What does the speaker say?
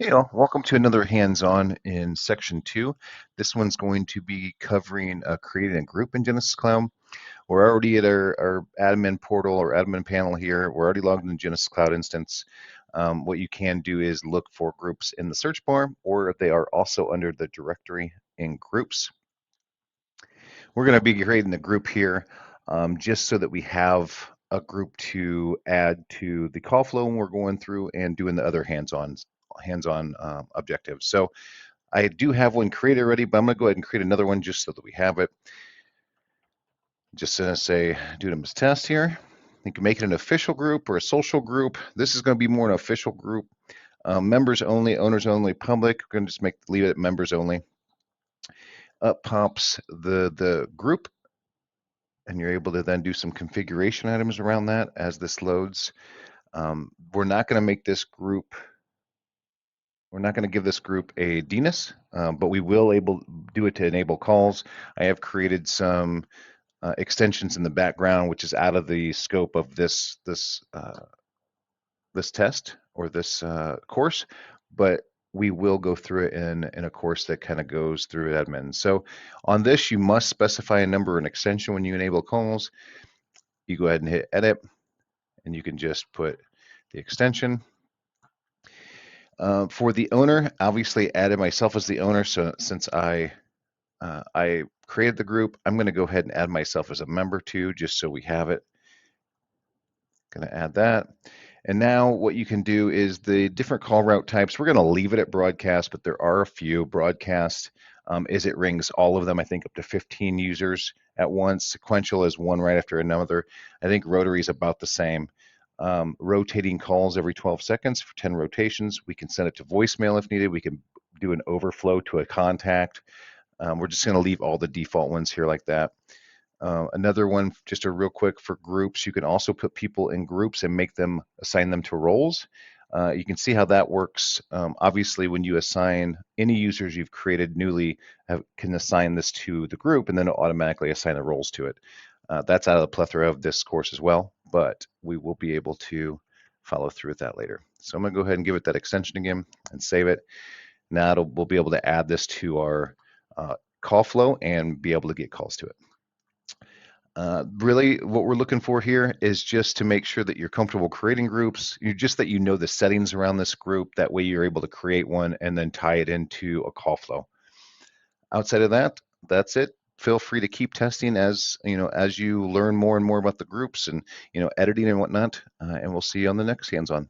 Hey all, welcome to another hands-on in section 2. This one's going to be covering creating a group in Genesys Cloud. We're already at our admin portal or admin panel here. We're already logged in the Genesys Cloud instance. What you can do is look for groups in the search bar, or they are also under the directory in groups. We're going to be creating a group here just so that we have a group to add to the call flow when we're going through and doing the other hands-on objectives. So I do have one created already, but I'm going to go ahead and create another one just so that we have it. Just going to say do them as test here. You can make it an official group or a social group. This is going to be more an official group. Members only, owners only, public. We're going to just leave it at members only. Up pops the group, and you're able to then do some configuration items around that as this loads. We're not going to make this group. We're not going to give this group a DNS, but we will do it to enable calls. I have created some extensions in the background, which is out of the scope of this test or this course, but we will go through it in a course that kind of goes through admin. So on this, you must specify a number and extension when you enable calls. You go ahead and hit edit, and you can just put the extension. For the owner, obviously added myself as the owner, so since I created the group, I'm going to go ahead and add myself as a member too, just so we have it. Going to add that. And now what you can do is the different call route types. We're going to leave it at broadcast, but there are a few. Broadcast is it rings all of them, I think up to 15 users at once. Sequential is one right after another. I think rotary is about the same. Rotating calls every 12 seconds for 10 rotations. We can send it to voicemail if needed. We can do an overflow to a contact. We're just going to leave all the default ones here like that. Another one, just a real quick for groups, you can also put people in groups and assign them to roles. You can see how that works. Obviously, when you assign any users you've created newly, can assign this to the group and then it'll automatically assign the roles to it. That's out of the plethora of this course as well, but we will be able to follow through with that later. So I'm going to go ahead and give it that extension again and save it. Now we'll be able to add this to our call flow and be able to get calls to it. Really, what we're looking for here is just to make sure that you're comfortable creating groups, that you know the settings around this group. That way you're able to create one and then tie it into a call flow. Outside of that, that's it. Feel free to keep testing as you learn more and more about the groups and editing and whatnot. And we'll see you on the next hands-on.